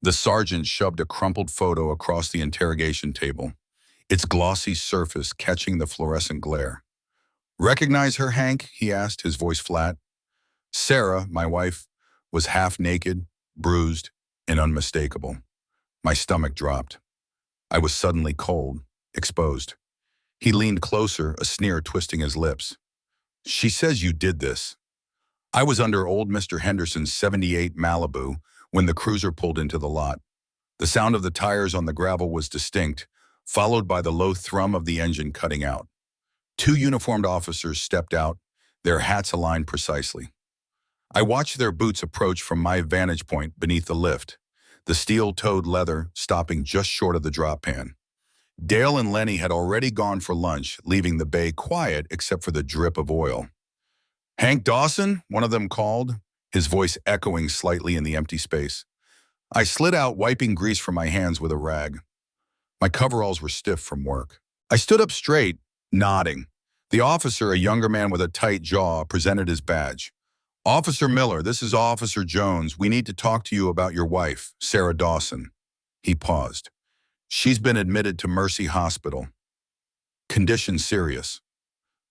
The sergeant shoved a crumpled photo across the interrogation table, its glossy surface catching the fluorescent glare. "Recognize her, Hank?" he asked, his voice flat. Sarah, my wife, was half naked, bruised, and unmistakable. My stomach dropped. I was suddenly cold, exposed. He leaned closer, a sneer twisting his lips. "She says you did this." I was under old Mr. Henderson's '78 Malibu when the cruiser pulled into the lot. The sound of the tires on the gravel was distinct, followed by the low thrum of the engine cutting out. Two uniformed officers stepped out, their hats aligned precisely. I watched their boots approach from my vantage point beneath the lift, the steel-toed leather stopping just short of the drop pan. Dale and Lenny had already gone for lunch, leaving the bay quiet except for the drip of oil. "Hank Dawson?" one of them called, his voice echoing slightly in the empty space. I slid out, wiping grease from my hands with a rag. My coveralls were stiff from work. I stood up straight, nodding. The officer, a younger man with a tight jaw, presented his badge. "Officer Miller, this is Officer Jones. We need to talk to you about your wife, Sarah Dawson." He paused. "She's been admitted to Mercy Hospital. Condition serious."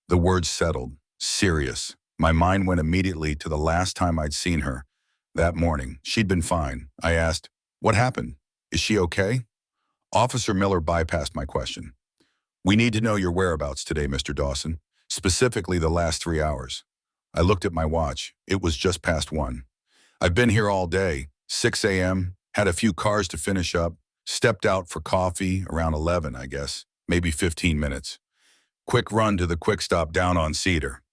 The words settled. Serious. My mind went immediately to the last time I'd seen her. That morning. She'd been fine. I asked, "What happened? Is she okay?" Officer Miller bypassed my question. "We need to know your whereabouts today, Mr. Dawson, specifically the last 3 hours." I looked at my watch. It was just past 1. "I've been here all day, 6 a.m., had a few cars to finish up, stepped out for coffee around 11, I guess, maybe 15 minutes. Quick run to the quick stop down on Cedar."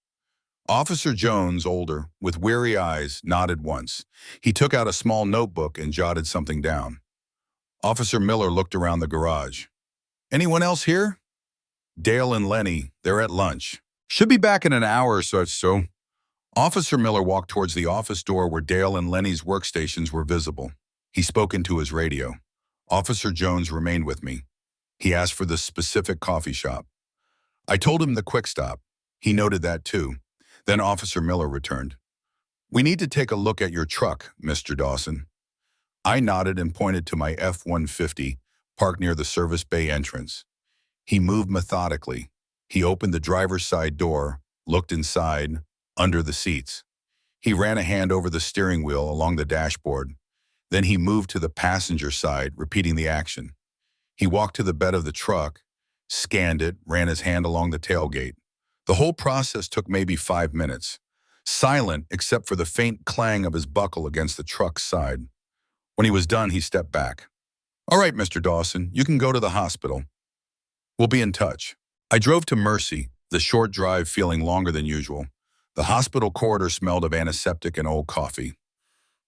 Officer Jones, older, with weary eyes, nodded once. He took out a small notebook and jotted something down. Officer Miller looked around the garage. "Anyone else here?" "Dale and Lenny, they're at lunch. Should be back in an hour or so." Officer Miller walked towards the office door where Dale and Lenny's workstations were visible. He spoke into his radio. Officer Jones remained with me. He asked for the specific coffee shop. I told him the quick stop. He noted that too. Then Officer Miller returned. "We need to take a look at your truck, Mr. Dawson." I nodded and pointed to my F-150 parked near the service bay entrance. He moved methodically. He opened the driver's side door, looked inside, under the seats. He ran a hand over the steering wheel along the dashboard. Then he moved to the passenger side, repeating the action. He walked to the bed of the truck, scanned it, ran his hand along the tailgate. The whole process took maybe 5 minutes, silent except for the faint clang of his buckle against the truck's side. When he was done, he stepped back. "All right, Mr. Dawson, you can go to the hospital. We'll be in touch." I drove to Mercy, the short drive feeling longer than usual. The hospital corridor smelled of antiseptic and old coffee.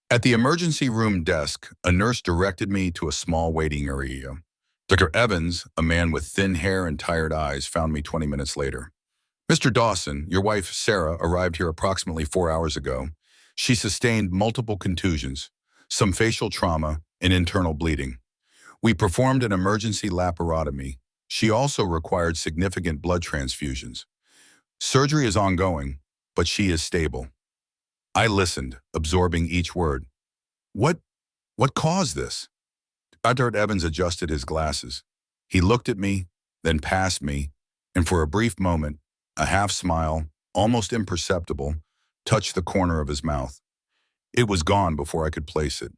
At the emergency room desk, a nurse directed me to a small waiting area. Dr. Evans, a man with thin hair and tired eyes, found me 20 minutes later. "Mr. Dawson, your wife, Sarah, arrived here approximately 4 hours ago. She sustained multiple contusions, some facial trauma, and internal bleeding. We performed an emergency laparotomy. She also required significant blood transfusions. Surgery is ongoing, but she is stable." I listened, absorbing each word. What caused this?" Dr. Evans adjusted his glasses. He looked at me, then past me, and for a brief moment, a half smile, almost imperceptible, touched the corner of his mouth. It was gone before I could place it.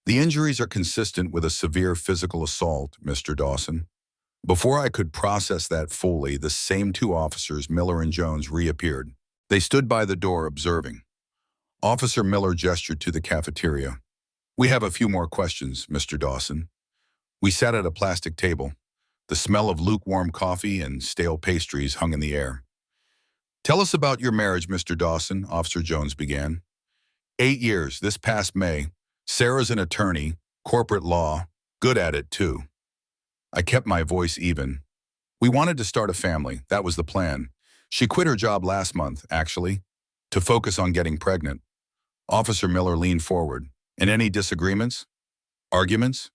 "The injuries are consistent with a severe physical assault, Mr. Dawson." Before I could process that fully, the same 2 officers, Miller and Jones, reappeared. They stood by the door, observing. Officer Miller gestured to the cafeteria. "We have a few more questions, Mr. Dawson." We sat at a plastic table. The smell of lukewarm coffee and stale pastries hung in the air. "Tell us about your marriage, Mr. Dawson," Officer Jones began. 8 years, this past May. Sarah's an attorney, corporate law, good at it too." I kept my voice even. "We wanted to start a family, that was the plan. She quit her job last month, actually, to focus on getting pregnant." Officer Miller leaned forward. "And any disagreements? Arguments?"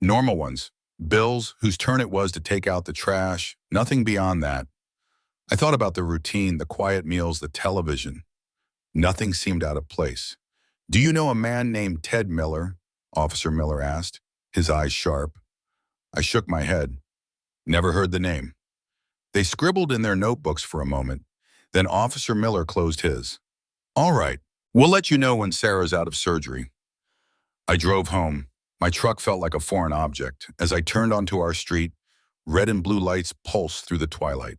"Normal ones. Bills, whose turn it was to take out the trash, nothing beyond that." I thought about the routine, the quiet meals, the television. Nothing seemed out of place. "Do you know a man named Ted Miller?" Officer Miller asked, his eyes sharp. I shook my head. Never heard the name. They scribbled in their notebooks for a moment. Then Officer Miller closed his. All right, we'll let you know when Sarah's out of surgery. I drove home. My truck felt like a foreign object. As I turned onto our street, red and blue lights pulsed through the twilight.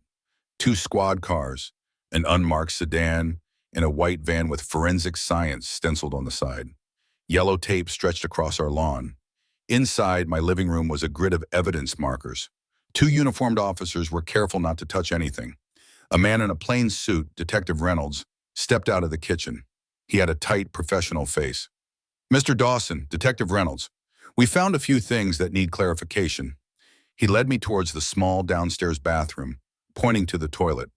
2 squad cars, an unmarked sedan, and a white van with forensic science stenciled on the side. Yellow tape stretched across our lawn. Inside my living room was a grid of evidence markers. 2 uniformed officers were careful not to touch anything. A man in a plain suit, Detective Reynolds, stepped out of the kitchen. He had a tight, professional face. Mr. Dawson, Detective Reynolds, we found a few things that need clarification. He led me towards the small downstairs bathroom, pointing to the toilet.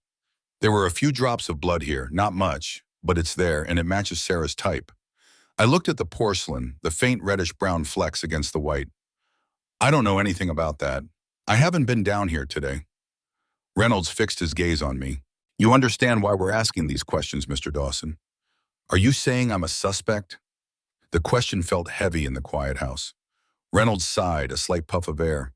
There were a few drops of blood here, not much, but it's there and it matches Sarah's type. I looked at the porcelain, the faint reddish-brown flecks against the white. I don't know anything about that. I haven't been down here today. Reynolds fixed his gaze on me. You understand why we're asking these questions, Mr. Dawson? Are you saying I'm a suspect? The question felt heavy in the quiet house. Reynolds sighed, a slight puff of air.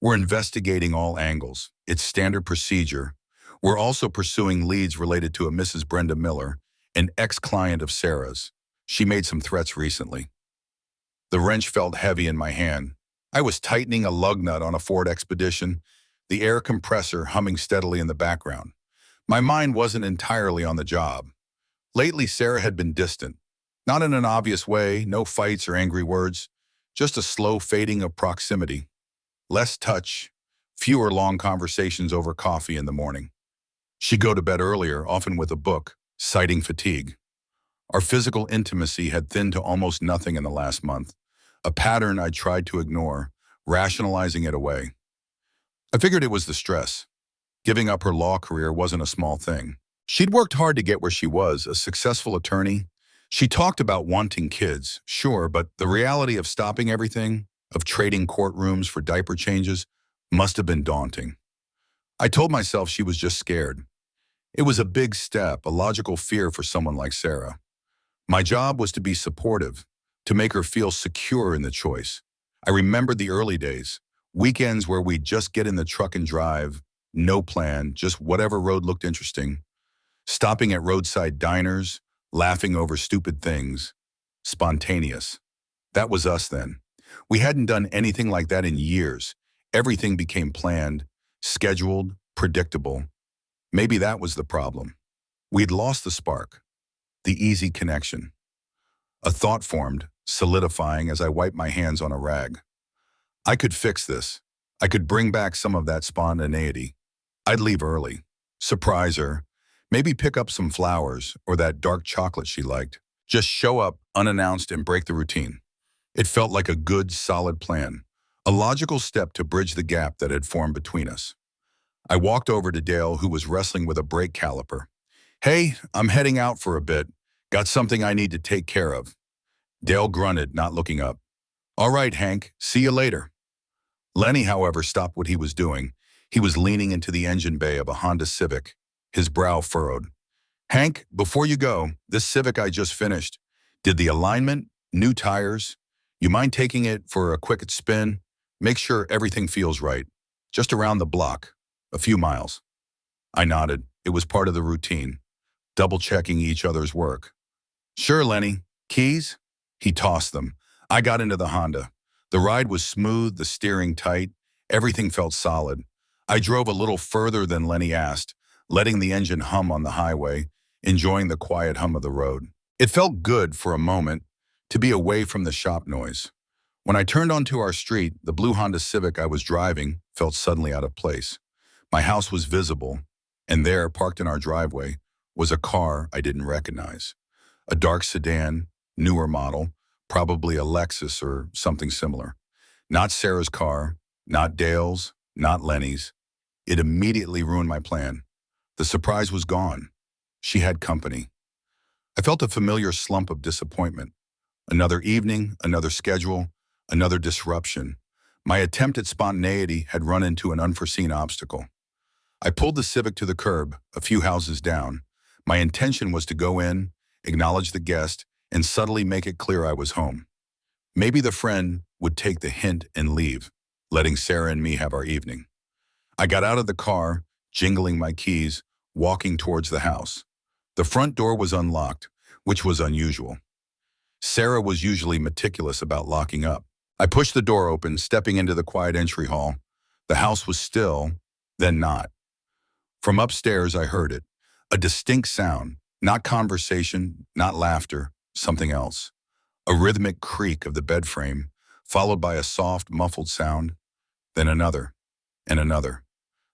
We're investigating all angles. It's standard procedure. We're also pursuing leads related to a Mrs. Brenda Miller, an ex-client of Sarah's. She made some threats recently. The wrench felt heavy in my hand. I was tightening a lug nut on a Ford Expedition, the air compressor humming steadily in the background. My mind wasn't entirely on the job. Lately, Sarah had been distant. Not in an obvious way, no fights or angry words, just a slow fading of proximity. Less touch, fewer long conversations over coffee in the morning. She'd go to bed earlier, often with a book, citing fatigue. Our physical intimacy had thinned to almost nothing in the last month, a pattern I'd tried to ignore, rationalizing it away. I figured it was the stress. Giving up her law career wasn't a small thing. She'd worked hard to get where she was, a successful attorney. She talked about wanting kids, sure, but the reality of stopping everything, of trading courtrooms for diaper changes, must have been daunting. I told myself she was just scared. It was a big step, a logical fear for someone like Sarah. My job was to be supportive, to make her feel secure in the choice. I remembered the early days, weekends where we'd just get in the truck and drive, no plan, just whatever road looked interesting. Stopping at roadside diners, laughing over stupid things. Spontaneous. That was us then. We hadn't done anything like that in years. Everything became planned, scheduled, predictable. Maybe that was the problem. We'd lost the spark, the easy connection. A thought formed, solidifying as I wiped my hands on a rag. I could fix this. I could bring back some of that spontaneity. I'd leave early, surprise her, maybe pick up some flowers or that dark chocolate she liked. Just show up unannounced and break the routine. It felt like a good, solid plan, a logical step to bridge the gap that had formed between us. I walked over to Dale, who was wrestling with a brake caliper. Hey, I'm heading out for a bit. Got something I need to take care of. Dale grunted, not looking up. All right, Hank, see you later. Lenny, however, stopped what he was doing. He was leaning into the engine bay of a Honda Civic, his brow furrowed. Hank, before you go, this Civic I just finished. Did the alignment, new tires. You mind taking it for a quick spin? Make sure everything feels right. Just around the block, a few miles. I nodded. It was part of the routine, double-checking each other's work. Sure, Lenny. Keys? He tossed them. I got into the Honda. The ride was smooth, the steering tight. Everything felt solid. I drove a little further than Lenny asked, letting the engine hum on the highway, enjoying the quiet hum of the road. It felt good for a moment to be away from the shop noise. When I turned onto our street, the blue Honda Civic I was driving felt suddenly out of place. My house was visible, and there, parked in our driveway, was a car I didn't recognize. A dark sedan, newer model, probably a Lexus or something similar. Not Sarah's car, not Dale's, not Lenny's. It immediately ruined my plan. The surprise was gone. She had company. I felt a familiar slump of disappointment. Another evening, another schedule, another disruption. My attempt at spontaneity had run into an unforeseen obstacle. I pulled the Civic to the curb, a few houses down. My intention was to go in, acknowledge the guest, and subtly make it clear I was home. Maybe the friend would take the hint and leave, letting Sarah and me have our evening. I got out of the car, jingling my keys, walking towards the house. The front door was unlocked, which was unusual. Sarah was usually meticulous about locking up. I pushed the door open, stepping into the quiet entry hall. The house was still, then not. From upstairs, I heard it. A distinct sound, not conversation, not laughter, something else. A rhythmic creak of the bed frame, followed by a soft, muffled sound, then another, and another.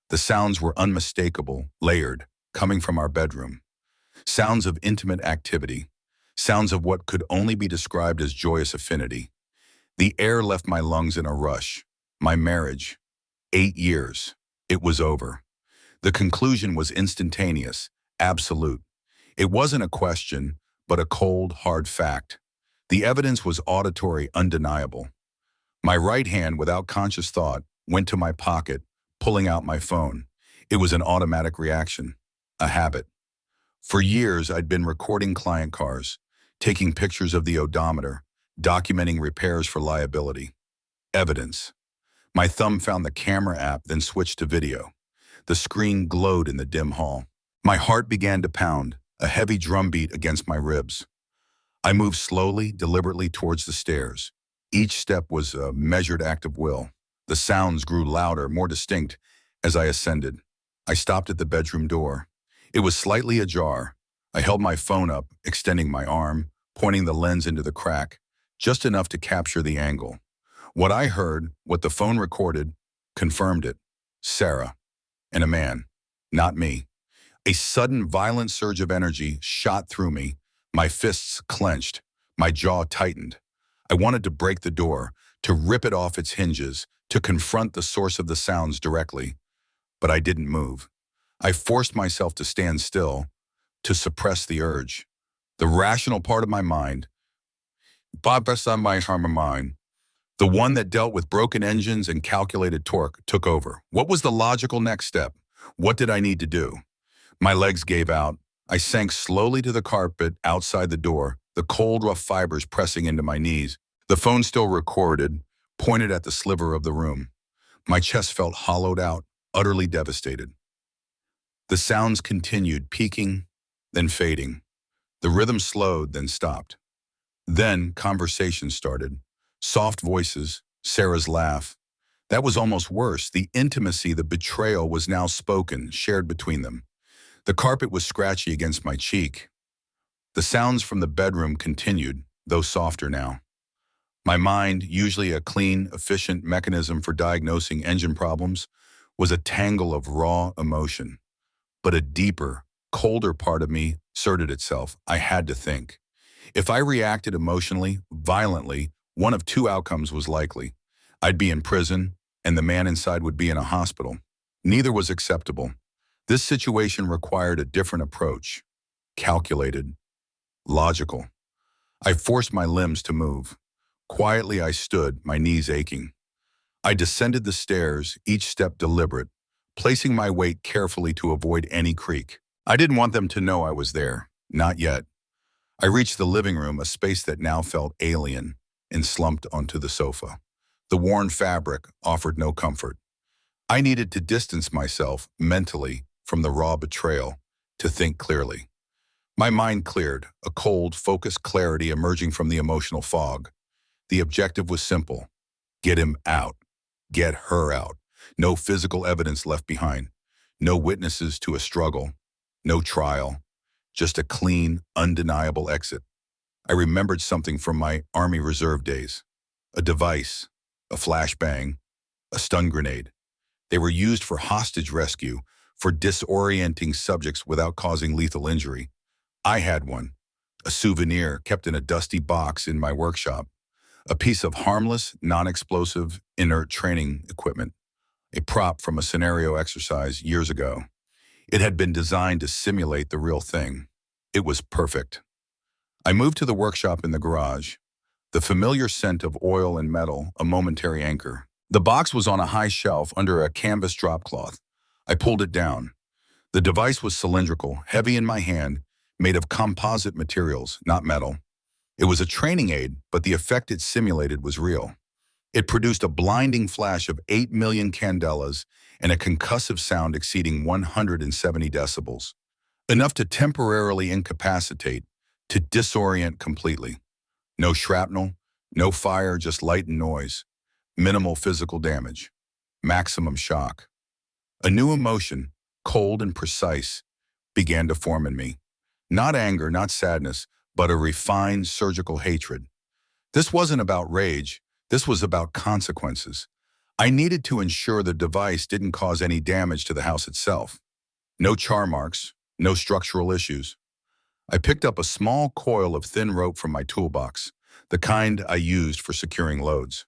The sounds were unmistakable, layered, coming from our bedroom. Sounds of intimate activity, sounds of what could only be described as joyous affinity. The air left my lungs in a rush. My marriage, 8 years, it was over. The conclusion was instantaneous, absolute. It wasn't a question, but a cold, hard fact. The evidence was auditory, undeniable. My right hand, without conscious thought, went to my pocket, pulling out my phone. It was an automatic reaction, a habit. For years, I'd been recording client cars, taking pictures of the odometer, documenting repairs for liability. Evidence. My thumb found the camera app, then switched to video. The screen glowed in the dim hall. My heart began to pound, a heavy drumbeat against my ribs. I moved slowly, deliberately towards the stairs. Each step was a measured act of will. The sounds grew louder, more distinct, as I ascended. I stopped at the bedroom door. It was slightly ajar. I held my phone up, extending my arm, pointing the lens into the crack, just enough to capture the angle. What I heard, what the phone recorded, confirmed it. Sarah. And a man. Not me. A sudden, violent surge of energy shot through me. My fists clenched. My jaw tightened. I wanted to break the door, to rip it off its hinges, to confront the source of the sounds directly. But I didn't move. I forced myself to stand still, to suppress the urge. The rational part of my mind, the one that dealt with broken engines and calculated torque, took over. What was the logical next step? What did I need to do? My legs gave out. I sank slowly to the carpet outside the door, the cold, rough fibers pressing into my knees. The phone still recorded, pointed at the sliver of the room. My chest felt hollowed out, utterly devastated. The sounds continued, peaking, then fading. The rhythm slowed, then stopped. Then conversation started. Soft voices, Sarah's laugh. That was almost worse. The intimacy, the betrayal was now spoken, shared between them. The carpet was scratchy against my cheek. The sounds from the bedroom continued, though softer now. My mind, usually a clean, efficient mechanism for diagnosing engine problems, was a tangle of raw emotion. But a deeper, colder part of me asserted itself. I had to think. If I reacted emotionally, violently, one of two outcomes was likely. I'd be in prison, and the man inside would be in a hospital. Neither was acceptable. This situation required a different approach. Calculated. Logical. I forced my limbs to move. Quietly I stood, my knees aching. I descended the stairs, each step deliberate, placing my weight carefully to avoid any creak. I didn't want them to know I was there. Not yet. I reached the living room, a space that now felt alien, and slumped onto the sofa. The worn fabric offered no comfort. I needed to distance myself, mentally, from the raw betrayal, to think clearly. My mind cleared, a cold, focused clarity emerging from the emotional fog. The objective was simple. Get him out. Get her out. No physical evidence left behind. No witnesses to a struggle. No trial. Just a clean, undeniable exit. I remembered something from my Army Reserve days. A device, a flashbang, a stun grenade. They were used for hostage rescue, for disorienting subjects without causing lethal injury. I had one, a souvenir kept in a dusty box in my workshop, a piece of harmless, non-explosive, inert training equipment, a prop from a scenario exercise years ago. It had been designed to simulate the real thing. It was perfect. I moved to the workshop in the garage, the familiar scent of oil and metal, a momentary anchor. The box was on a high shelf under a canvas drop cloth. I pulled it down. The device was cylindrical, heavy in my hand, made of composite materials, not metal. It was a training aid, but the effect it simulated was real. It produced a blinding flash of 8 million candelas and a concussive sound exceeding 170 decibels, enough to temporarily incapacitate, to disorient completely. No shrapnel, no fire, just light and noise. Minimal physical damage. Maximum shock. A new emotion, cold and precise, began to form in me. Not anger, not sadness, but a refined surgical hatred. This wasn't about rage. This was about consequences. I needed to ensure the device didn't cause any damage to the house itself. No char marks, no structural issues. I picked up a small coil of thin rope from my toolbox, the kind I used for securing loads.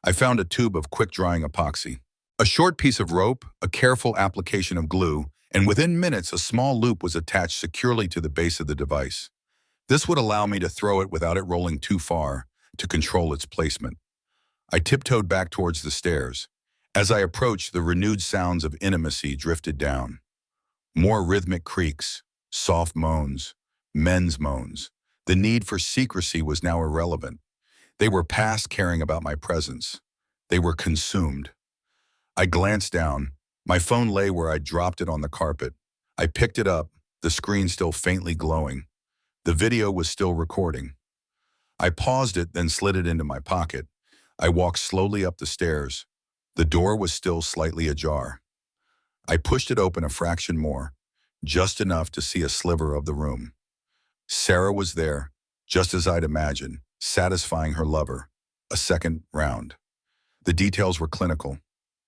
I found a tube of quick-drying epoxy. A short piece of rope, a careful application of glue, and within minutes a small loop was attached securely to the base of the device. This would allow me to throw it without it rolling too far, to control its placement. I tiptoed back towards the stairs. As I approached, the renewed sounds of intimacy drifted down. More rhythmic creaks, soft moans, men's moans. The need for secrecy was now irrelevant. They were past caring about my presence. They were consumed. I glanced down. My phone lay where I dropped it on the carpet. I picked it up, the screen still faintly glowing. The video was still recording. I paused it, then slid it into my pocket. I walked slowly up the stairs. The door was still slightly ajar. I pushed it open a fraction more, just enough to see a sliver of the room. Sarah was there, just as I'd imagined, satisfying her lover. A second round. The details were clinical,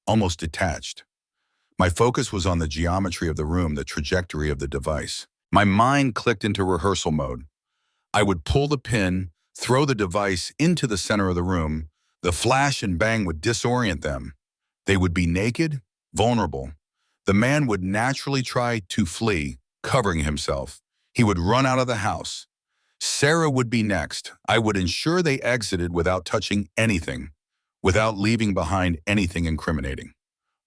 almost detached. My focus was on the geometry of the room, the trajectory of the device. My mind clicked into rehearsal mode. I would pull the pin, throw the device into the center of the room. The flash and bang would disorient them. They would be naked, vulnerable. The man would naturally try to flee, covering himself. He would run out of the house. Sarah would be next. I would ensure they exited without touching anything, without leaving behind anything incriminating.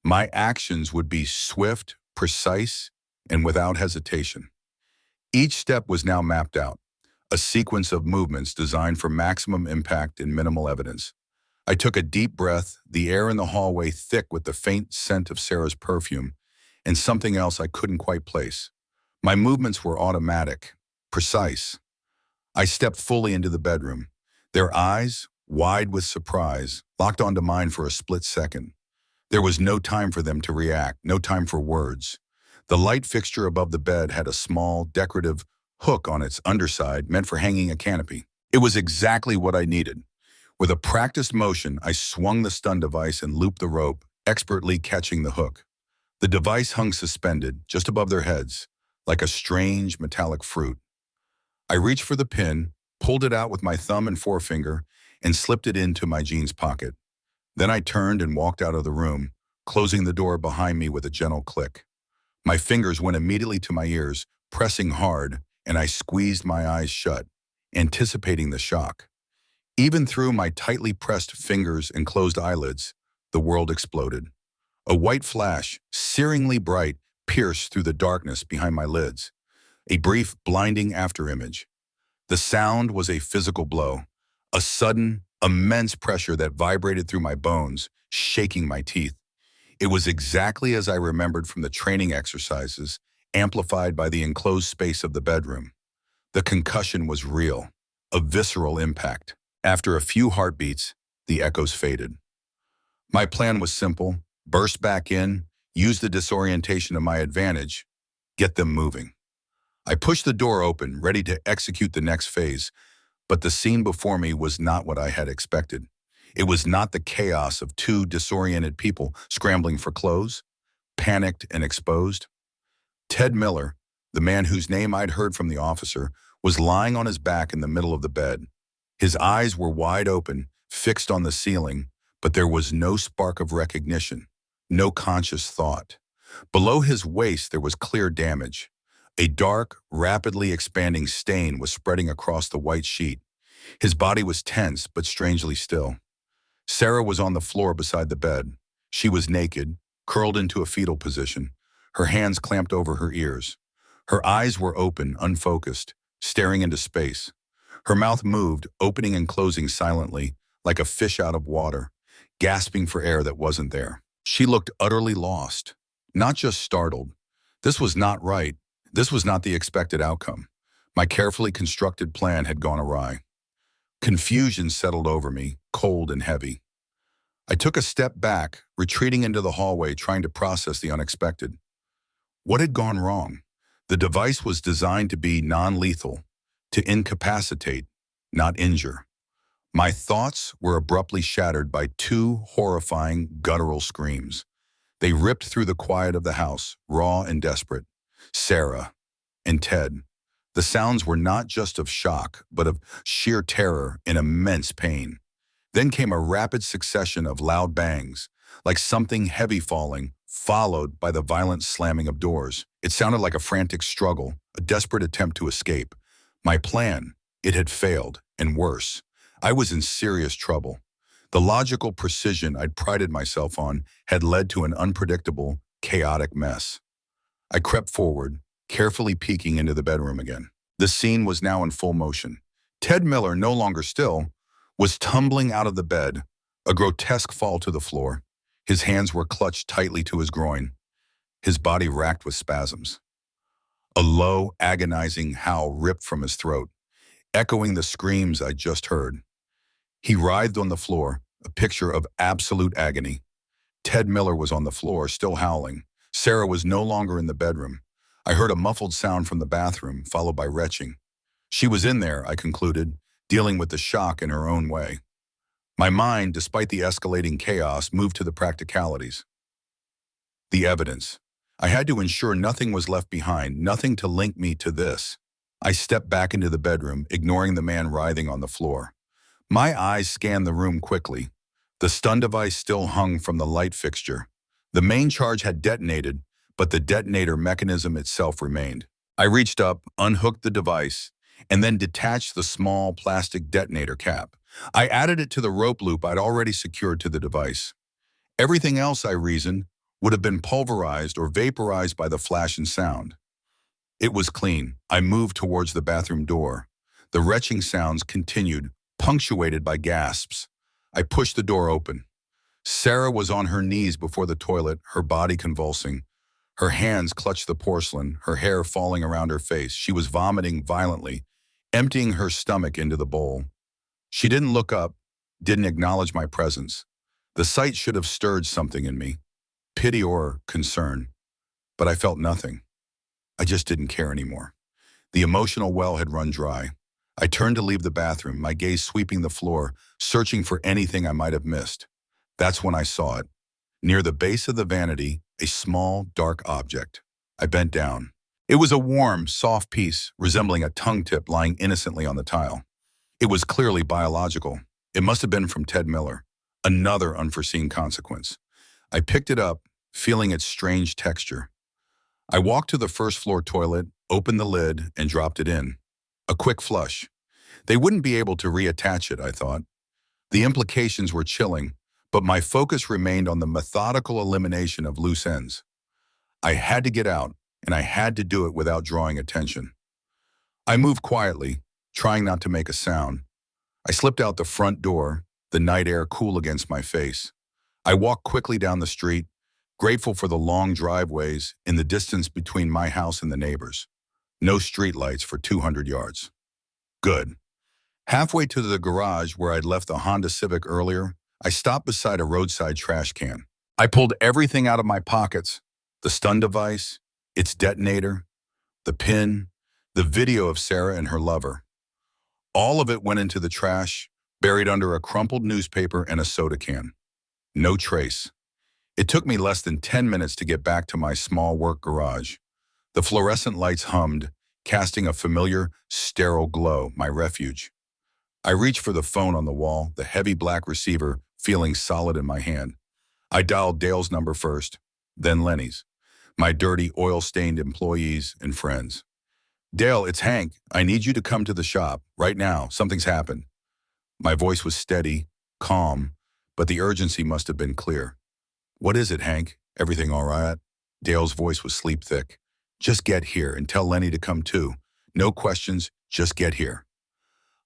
My actions would be swift, precise, and without hesitation. Each step was now mapped out, a sequence of movements designed for maximum impact and minimal evidence. I took a deep breath, the air in the hallway thick with the faint scent of Sarah's perfume, and something else I couldn't quite place. My movements were automatic, precise. I stepped fully into the bedroom. Their eyes, wide with surprise, locked onto mine for a split second. There was no time for them to react, no time for words. The light fixture above the bed had a small, decorative hook on its underside meant for hanging a canopy. It was exactly what I needed. With a practiced motion, I swung the stun device and looped the rope, expertly catching the hook. The device hung suspended, just above their heads, like a strange metallic fruit. I reached for the pin, pulled it out with my thumb and forefinger, and slipped it into my jeans pocket. Then I turned and walked out of the room, closing the door behind me with a gentle click. My fingers went immediately to my ears, pressing hard, and I squeezed my eyes shut, anticipating the shock. Even through my tightly pressed fingers and closed eyelids, the world exploded. A white flash, searingly bright, pierced through the darkness behind my lids. A brief, blinding afterimage. The sound was a physical blow, a sudden, immense pressure that vibrated through my bones, shaking my teeth. It was exactly as I remembered from the training exercises, amplified by the enclosed space of the bedroom. The concussion was real, a visceral impact. After a few heartbeats, the echoes faded. My plan was simple: burst back in, use the disorientation to my advantage, get them moving. I pushed the door open, ready to execute the next phase, but the scene before me was not what I had expected. It was not the chaos of two disoriented people scrambling for clothes, panicked and exposed. Ted Miller, the man whose name I'd heard from the officer, was lying on his back in the middle of the bed. His eyes were wide open, fixed on the ceiling, but there was no spark of recognition, no conscious thought. Below his waist there was clear damage. A dark, rapidly expanding stain was spreading across the white sheet. His body was tense but strangely still. Sarah was on the floor beside the bed. She was naked, curled into a fetal position, her hands clamped over her ears. Her eyes were open, unfocused, staring into space. Her mouth moved, opening and closing silently, like a fish out of water, gasping for air that wasn't there. She looked utterly lost, not just startled. This was not right. This was not the expected outcome. My carefully constructed plan had gone awry. Confusion settled over me, cold and heavy. I took a step back, retreating into the hallway, trying to process the unexpected. What had gone wrong? The device was designed to be non-lethal, to incapacitate, not injure. My thoughts were abruptly shattered by two horrifying, guttural screams. They ripped through the quiet of the house, raw and desperate. Sarah and Ted. The sounds were not just of shock, but of sheer terror and immense pain. Then came a rapid succession of loud bangs, like something heavy falling, followed by the violent slamming of doors. It sounded like a frantic struggle, a desperate attempt to escape. My plan, it had failed, and worse. I was in serious trouble. The logical precision I'd prided myself on had led to an unpredictable, chaotic mess. I crept forward, carefully peeking into the bedroom again. The scene was now in full motion. Ted Miller, no longer still, was tumbling out of the bed, a grotesque fall to the floor. His hands were clutched tightly to his groin, his body racked with spasms. A low, agonizing howl ripped from his throat, echoing the screams I'd just heard. He writhed on the floor, a picture of absolute agony. Ted Miller was on the floor, still howling. Sarah was no longer in the bedroom. I heard a muffled sound from the bathroom, followed by retching. She was in there, I concluded, dealing with the shock in her own way. My mind, despite the escalating chaos, moved to the practicalities. The evidence. I had to ensure nothing was left behind, nothing to link me to this. I stepped back into the bedroom, ignoring the man writhing on the floor. My eyes scanned the room quickly. The stun device still hung from the light fixture. The main charge had detonated, but the detonator mechanism itself remained. I reached up, unhooked the device, and then detached the small plastic detonator cap. I added it to the rope loop I'd already secured to the device. Everything else, I reasoned, would have been pulverized or vaporized by the flash and sound. It was clean. I moved towards the bathroom door. The retching sounds continued, punctuated by gasps. I pushed the door open. Sarah was on her knees before the toilet, her body convulsing. Her hands clutched the porcelain, her hair falling around her face. She was vomiting violently, emptying her stomach into the bowl. She didn't look up, didn't acknowledge my presence. The sight should have stirred something in me, pity or concern, but I felt nothing. I just didn't care anymore. The emotional well had run dry. I turned to leave the bathroom, my gaze sweeping the floor, searching for anything I might have missed. That's when I saw it. Near the base of the vanity, a small, dark object. I bent down. It was a warm, soft piece, resembling a tongue tip lying innocently on the tile. It was clearly biological. It must have been from Ted Miller. Another unforeseen consequence. I picked it up, feeling its strange texture. I walked to the first floor toilet, opened the lid, and dropped it in. A quick flush. They wouldn't be able to reattach it, I thought. The implications were chilling, but my focus remained on the methodical elimination of loose ends. I had to get out, and I had to do it without drawing attention. I moved quietly, trying not to make a sound. I slipped out the front door, the night air cool against my face. I walked quickly down the street, grateful for the long driveways in the distance between my house and the neighbors. No streetlights for 200 yards. Good. Halfway to the garage where I'd left the Honda Civic earlier, I stopped beside a roadside trash can. I pulled everything out of my pockets, the stun device, its detonator, the pin, the video of Sarah and her lover. All of it went into the trash, buried under a crumpled newspaper and a soda can. No trace. It took me less than 10 minutes to get back to my small work garage. The fluorescent lights hummed, casting a familiar, sterile glow, my refuge. I reached for the phone on the wall, the heavy black receiver feeling solid in my hand. I dialed Dale's number first, then Lenny's, my dirty, oil-stained employees and friends. "Dale, it's Hank. I need you to come to the shop, right now. Something's happened." My voice was steady, calm, but the urgency must have been clear. "What is it, Hank? Everything all right?" Dale's voice was sleep-thick. "Just get here and tell Lenny to come too. No questions, just get here."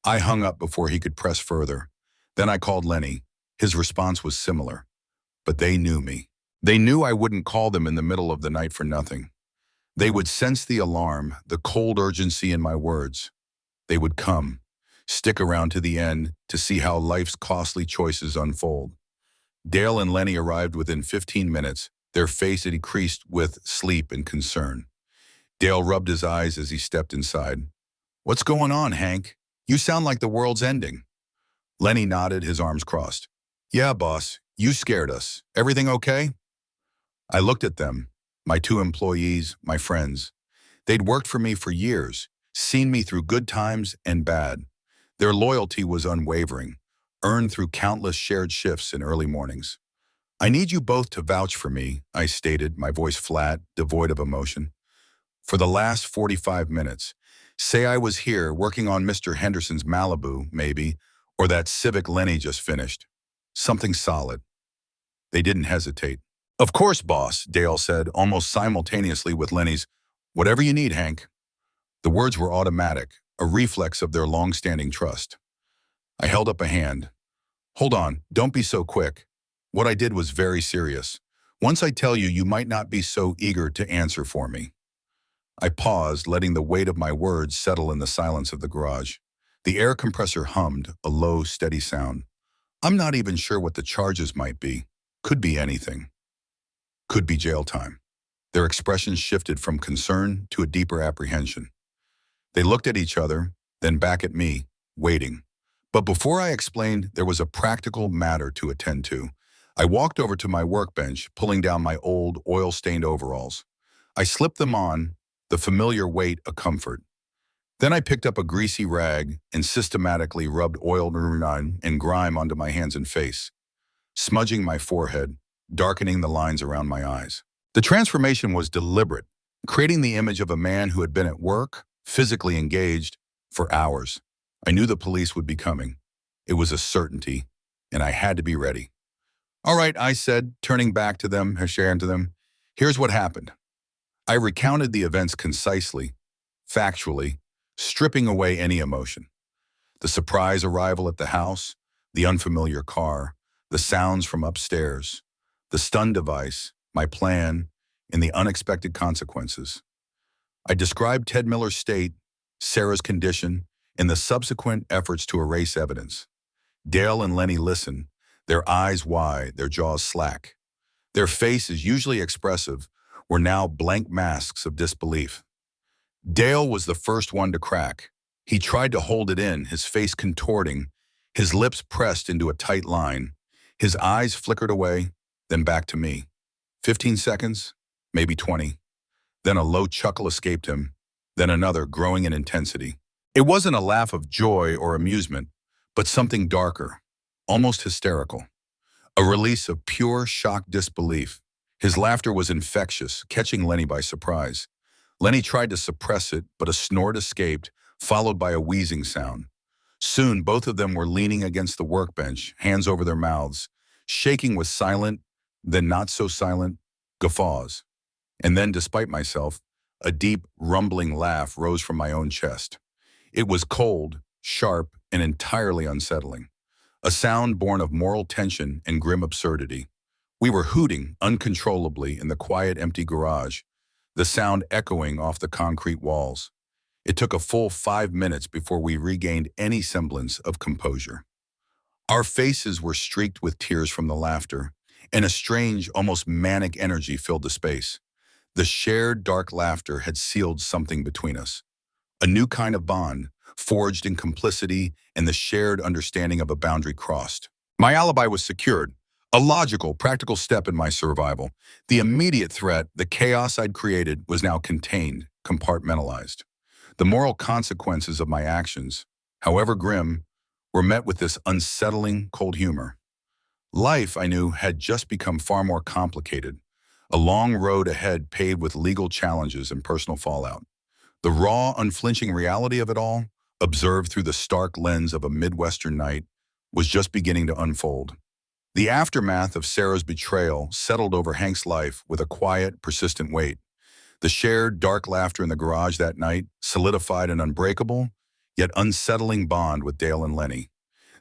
I hung up before he could press further. Then I called Lenny. His response was similar, but they knew me. They knew I wouldn't call them in the middle of the night for nothing. They would sense the alarm, the cold urgency in my words. They would come, stick around to the end to see how life's costly choices unfold. Dale and Lenny arrived within 15 minutes, their faces decreased with sleep and concern. Dale rubbed his eyes as he stepped inside. "What's going on, Hank? You sound like the world's ending." Lenny nodded, his arms crossed. "Yeah, boss, you scared us. Everything okay?" I looked at them, my two employees, my friends. They'd worked for me for years, seen me through good times and bad. Their loyalty was unwavering, earned through countless shared shifts and early mornings. "I need you both to vouch for me," I stated, my voice flat, devoid of emotion. "For the last 45 minutes, say I was here working on Mr. Henderson's Malibu, maybe, or that Civic Lenny just finished. Something solid." They didn't hesitate. "Of course, boss," Dale said, almost simultaneously with Lenny's, "Whatever you need, Hank." The words were automatic, a reflex of their long-standing trust. I held up a hand. "Hold on, don't be so quick. What I did was very serious. Once I tell you, you might not be so eager to answer for me." I paused, letting the weight of my words settle in the silence of the garage. The air compressor hummed, a low, steady sound. "I'm not even sure what the charges might be. Could be anything. Could be jail time." Their expressions shifted from concern to a deeper apprehension. They looked at each other, then back at me, waiting. But before I explained, there was a practical matter to attend to. I walked over to my workbench, pulling down my old, oil-stained overalls. I slipped them on, the familiar weight a comfort. Then I picked up a greasy rag and systematically rubbed oil and grime onto my hands and face, smudging my forehead, darkening the lines around my eyes. The transformation was deliberate, creating the image of a man who had been at work, physically engaged, for hours. I knew the police would be coming. It was a certainty, and I had to be ready. "All right," I said, turning back to them, sharing to them. "Here's what happened." I recounted the events concisely, factually, stripping away any emotion. The surprise arrival at the house, the unfamiliar car, the sounds from upstairs, the stun device, my plan, and the unexpected consequences. I described Ted Miller's state, Sarah's condition, and the subsequent efforts to erase evidence. Dale and Lenny listened, their eyes wide, their jaws slack. Their faces, usually expressive, were now blank masks of disbelief. Dale was the first one to crack. He tried to hold it in, his face contorting, his lips pressed into a tight line. His eyes flickered away, then back to me. 15 seconds, maybe 20. Then a low chuckle escaped him, then another, growing in intensity. It wasn't a laugh of joy or amusement, but something darker, almost hysterical. A release of pure, shocked disbelief. His laughter was infectious, catching Lenny by surprise. Lenny tried to suppress it, but a snort escaped, followed by a wheezing sound. Soon, both of them were leaning against the workbench, hands over their mouths, shaking with silent, then not so silent, guffaws. And then, despite myself, a deep, rumbling laugh rose from my own chest. It was cold, sharp, and entirely unsettling. A sound born of moral tension and grim absurdity. We were hooting uncontrollably in the quiet, empty garage, the sound echoing off the concrete walls. It took a full 5 minutes before we regained any semblance of composure. Our faces were streaked with tears from the laughter, and a strange, almost manic energy filled the space. The shared dark laughter had sealed something between us. A new kind of bond, forged in complicity and the shared understanding of a boundary crossed. My alibi was secured, a logical, practical step in my survival. The immediate threat, the chaos I'd created, was now contained, compartmentalized. The moral consequences of my actions, however grim, were met with this unsettling, cold humor. Life, I knew, had just become far more complicated, a long road ahead paved with legal challenges and personal fallout. The raw, unflinching reality of it all, observed through the stark lens of a Midwestern night, was just beginning to unfold. The aftermath of Sarah's betrayal settled over Hank's life with a quiet, persistent weight. The shared, dark laughter in the garage that night solidified an unbreakable, yet unsettling bond with Dale and Lenny.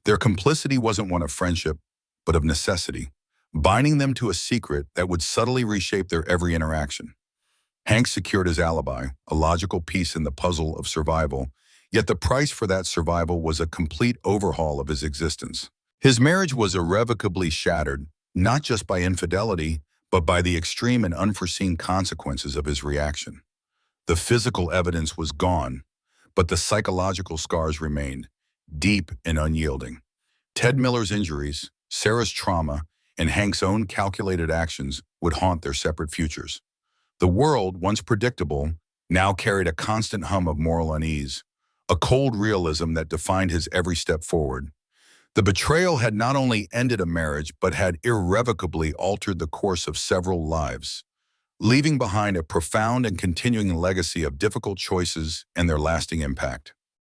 Their complicity wasn't one of friendship, but of necessity, binding them to a secret that would subtly reshape their every interaction. Hank secured his alibi, a logical piece in the puzzle of survival, yet the price for that survival was a complete overhaul of his existence. His marriage was irrevocably shattered, not just by infidelity, but by the extreme and unforeseen consequences of his reaction. The physical evidence was gone, but the psychological scars remained, deep and unyielding. Ted Miller's injuries, Sarah's trauma, and Hank's own calculated actions would haunt their separate futures. The world, once predictable, now carried a constant hum of moral unease, a cold realism that defined his every step forward. The betrayal had not only ended a marriage, but had irrevocably altered the course of several lives, leaving behind a profound and continuing legacy of difficult choices and their lasting impact.